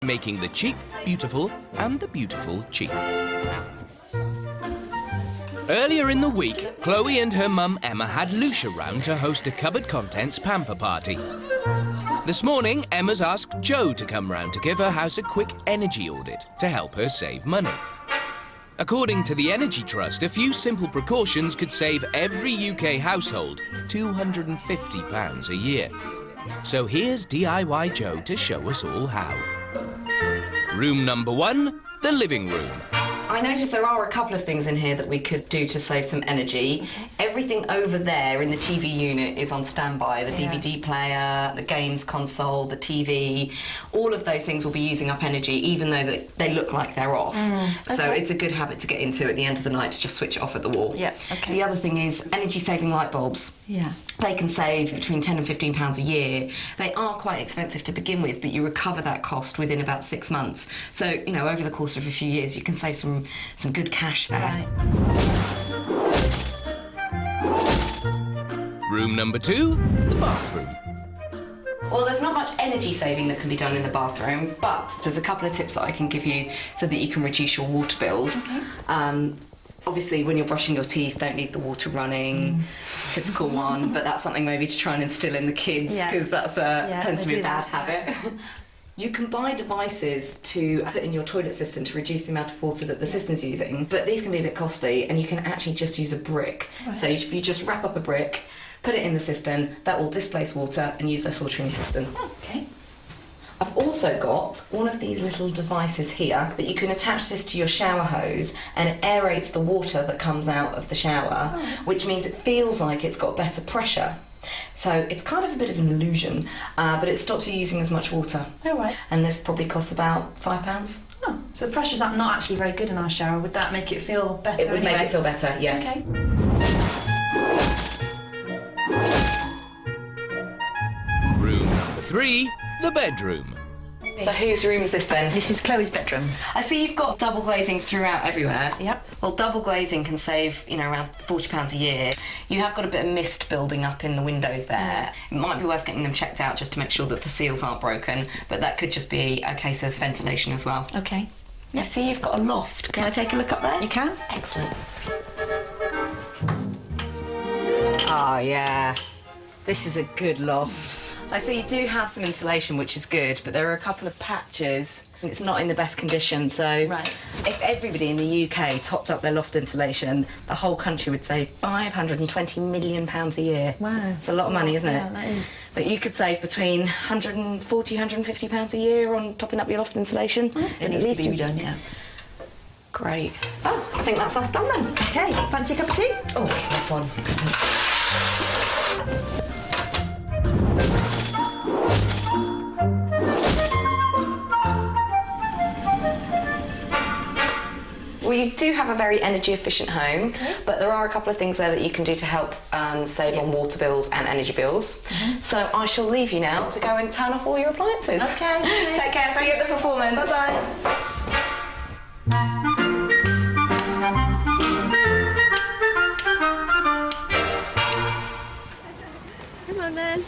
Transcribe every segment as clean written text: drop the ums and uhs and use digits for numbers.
making the cheap beautiful and the beautiful cheap. Earlier in the week, Chloe and her mum Emma had Lucia round to host a cupboard contents pamper party. This morning, Emma's asked Joe to come round to give her house a quick energy audit to help her save money. According to the Energy Trust, a few simple precautions could save every UK household £250 a year. So here's DIY Joe to show us all how. Room number 1, the living room. I noticed there are a couple of things in here that we could do to save some energy. Everything over there in the TV unit is on standby. The DVD player, the games console, the TV, all of those things will be using up energy even though they look like they're off. So it's a good habit to get into at the end of the night to just switch it off at the wall. The other thing is energy-saving light bulbs. They can save between £10 and £15 a year. They are quite expensive to begin with, but you recover that cost within about 6 months. So, you know, over the course of a few years, you can save some good cash there. Room number 2, the bathroom. Well, there's not much energy saving that can be done in the bathroom, but there's a couple of tips that I can give you so that you can reduce your water bills. Obviously, when you're brushing your teeth, don't leave the water running. Typical one, but that's something maybe to try and instill in the kids, because that's tends to be a bad habit. You can buy devices to put in your toilet system to reduce the amount of water that the system's using, but these can be a bit costly, and you can actually just use a brick. So if you just wrap up a brick, put it in the cistern, that will displace water and use less water in your cistern. I've also got one of these little devices here, but you can attach this to your shower hose and it aerates the water that comes out of the shower, which means it feels like it's got better pressure. So it's kind of a bit of an illusion, but it stops you using as much water. And this probably costs about £5. So the pressure's not actually very good in our shower. Would that make it feel better? It would make it feel better, yes. Room number 3, the bedroom. So whose room is this then? This is Chloe's bedroom. I see you've got double glazing throughout everywhere. Well, double glazing can save, you know, around £40 a year. You have got a bit of mist building up in the windows there. It might be worth getting them checked out just to make sure that the seals aren't broken, but that could just be a case of ventilation as well. Okay. I see you've got a loft. Can I take a look up there? You can. Excellent. Oh, yeah. This is a good loft. I see you do have some insulation, which is good, but there are a couple of patches. It's not in the best condition, so if everybody in the UK topped up their loft insulation, the whole country would save £520 million a year. Wow. It's a lot of money, isn't it? Yeah, that is. But you could save between £140, £150 a year on topping up your loft insulation. It needs to be redone, yeah. Great. Oh, I think that's us done then. Okay, fancy a cup of tea? Oh, have fun. We do have a very energy efficient home, but there are a couple of things there that you can do to help save on water bills and energy bills. So I shall leave you now to go and turn off all your appliances. Okay. Take care, see you at the performance. Bye-bye. Come on then.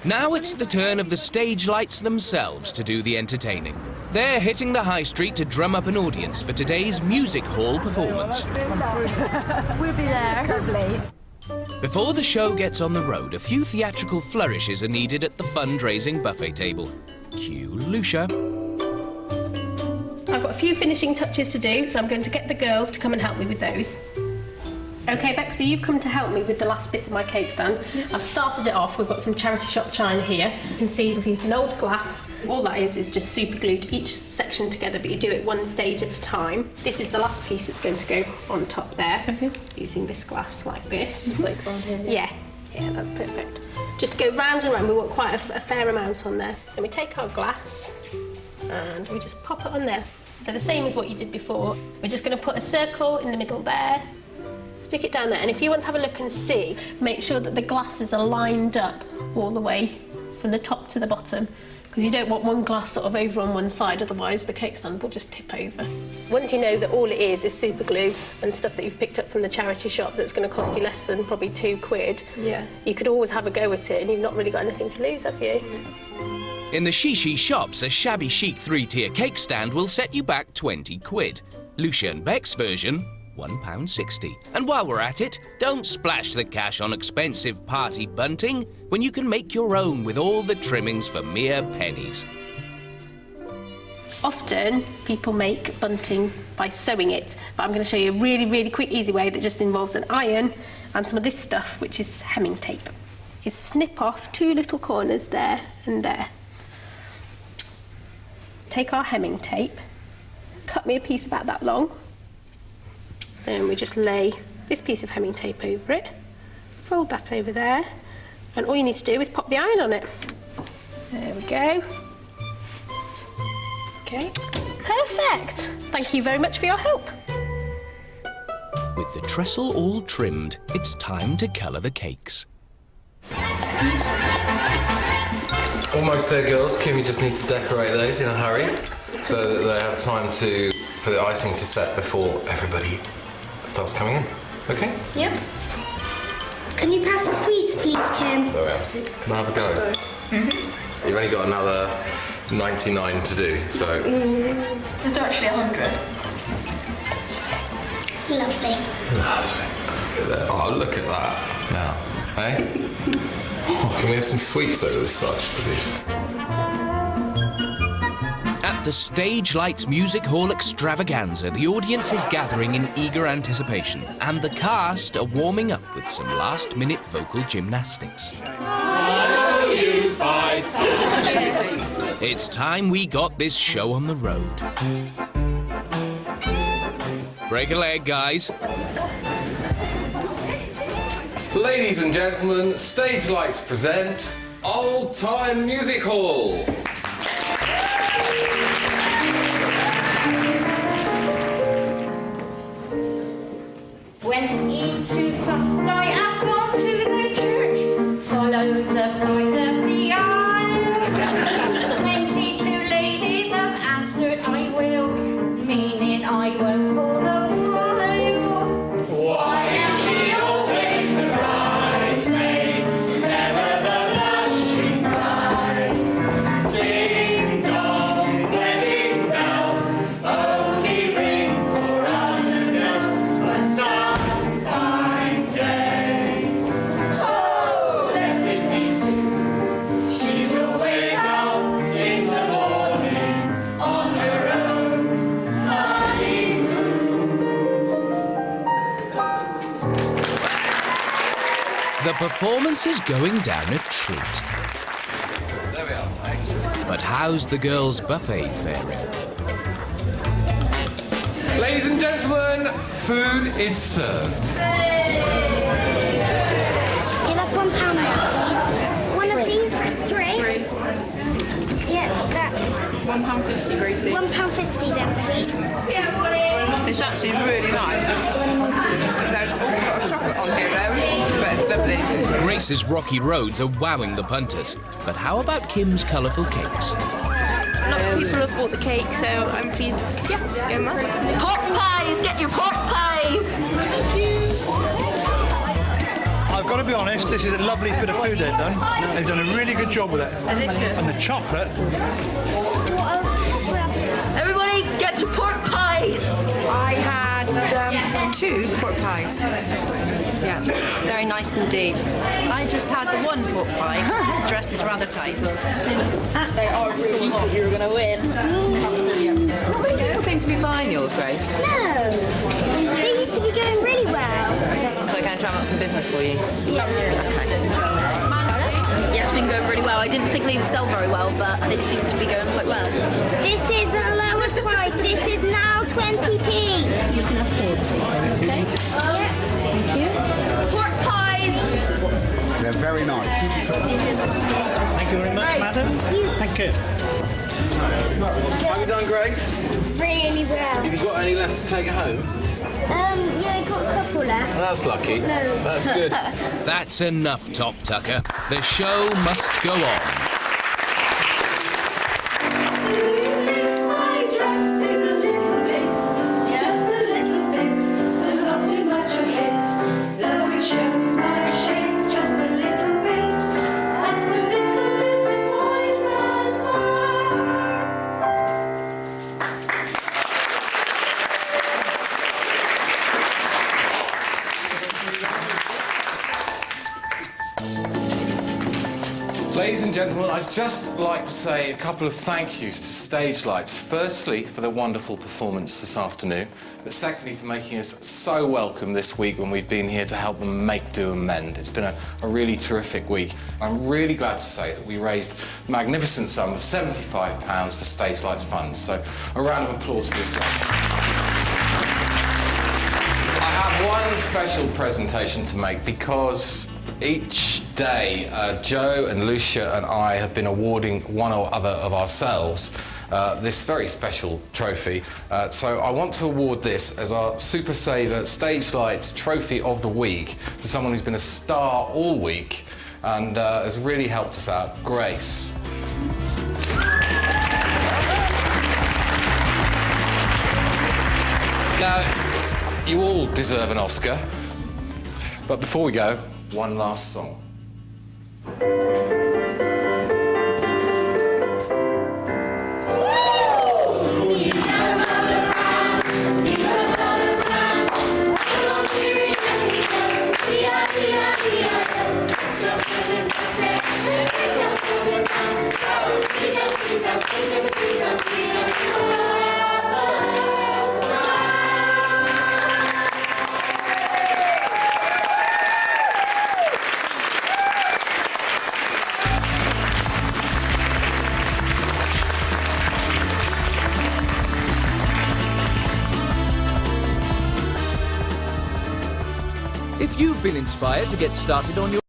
Now it's the turn of the stage lights themselves to do the entertaining. They're hitting the high street to drum up an audience for today's music hall performance. We'll be there. Lovely. Before the show gets on the road, a few theatrical flourishes are needed at the fundraising buffet table. Cue Lucia. I've got a few finishing touches to do, so I'm going to get the girls to come and help me with those. Okay, Bex, so you've come to help me with the last bit of my cake stand. I've started it off. We've got some charity shop china here. You can see we've used an old glass. All that is just super glued each section together, but you do it one stage at a time. This is the last piece that's going to go on top there, using this glass like this. It's like on here. Yeah, that's perfect. Just go round and round. We want quite a fair amount on there. Then we take our glass and we just pop it on there. So the same as what you did before. We're just going to put a circle in the middle there. Stick it down there, and if you want to have a look and see, make sure that the glasses are lined up all the way from the top to the bottom, because you don't want one glass sort of over on one side, otherwise the cake stand will just tip over. Once you know that all it is super glue and stuff that you've picked up from the charity shop that's going to cost you less than probably £2, you could always have a go at it, and you've not really got anything to lose, have you? In the Shishi shops, a shabby chic 3-tier cake stand will set you back 20 quid. Lucia and Beck's version, £1.60. And while we're at it, don't splash the cash on expensive party bunting when you can make your own with all the trimmings for mere pennies. Often, people make bunting by sewing it, but I'm going to show you a really, really quick, easy way that just involves an iron and some of this stuff, which is hemming tape. Is snip off 2 little corners there and there. Take our hemming tape, cut me a piece about that long, then we just lay this piece of hemming tape over it, fold that over there, and all you need to do is pop the iron on it. There we go. Okay, perfect. Thank you very much for your help. With the trestle all trimmed, it's time to colour the cakes. Almost there, girls. Kimmy just needs to decorate those in a hurry so that they have time for the icing to set before everybody starts coming in. Okay? Yep. Can you pass the sweets, please, Kim? There we are. Can I have a go? Mm-hmm. You've only got another 99 to do, so... There's actually 100. Lovely. Lovely. Look at that. Oh, look at that. Now, hey? Oh, can we have some sweets over this side, please? At the Stage Lights Music Hall extravaganza, the audience is gathering in eager anticipation, and the cast are warming up with some last-minute vocal gymnastics. It's time we got this show on the road. Break a leg, guys. Ladies and gentlemen, Stage Lights present Old Time Music Hall. When into top, I have gone to the church, follow the bride up the aisle. 22 ladies have answered, I will, meaning I won't all the while. Why is she always the bridesmaid, never the blushing bride? Ding dong, wedding bells, only ring for unannounced, but some fine day. Oh, let it be soon. She will wake up in the morning on her own honeymoon. The performance is going down a treat. There we are. Excellent. But how's the girls' buffet faring? Ladies and gentlemen, food is served. Yeah, that's £1 now, please. One of these? Three? Yeah, that's £1.50, Gracie. £1.50 then, please. It's actually really nice. There's an awful lot of chocolate on here though, but it's lovely. Grace's rocky roads are wowing the punters. But how about Kim's colourful cakes? Lots of people have bought the cake, so I'm pleased. Yeah, go on. Pork pies! Get your pork pies! I've got to be honest, this is a lovely bit of food they've done. They've done a really good job with it. Delicious. And the chocolate. Everybody, get your pork pies! I had 2 pork pies. Yeah, very nice indeed. I just had the 1 pork pie. This dress is rather tight. They are really hot. You're going to win. People seem to be buying yours, Grace. No, they used to be going really well. So I can try and up some business for you. Yeah. Yeah, it's been going really well. I didn't think they would sell very well, but they seem to be going quite well. This is the lowest price. This is now 20p. You can afford to. Okay? Yeah. Thank you. Pork pies! They're very nice. Thank you very much, madam. Thank you. How have you done, Grace? Really well. Have you got any left to take home? Yeah, I got a couple left. That's lucky. No. That's good. That's enough, Top Tucker. The show must go on. My dress is a little bit, just a little bit, but not too much of it. Though it shows my shape just a little bit. That's the little bit that boys and Ladies and gentlemen, I'd just like to say a couple of thank yous to Stage Lights. Firstly, for the wonderful performance this afternoon, but secondly, for making us so welcome this week when we've been here to help them make, do and mend. It's been a really terrific week. I'm really glad to say that we raised a magnificent sum of £75 for Stage Lights funds, so a round of applause for yourselves. I have one special presentation to make because each day Joe and Lucia and I have been awarding one or other of ourselves this very special trophy. So I want to award this as our Super Saver Stage Lights Trophy of the Week to someone who's been a star all week and has really helped us out, Grace. Now, you all deserve an Oscar, but before we go, one last song. If you've been inspired to get started on your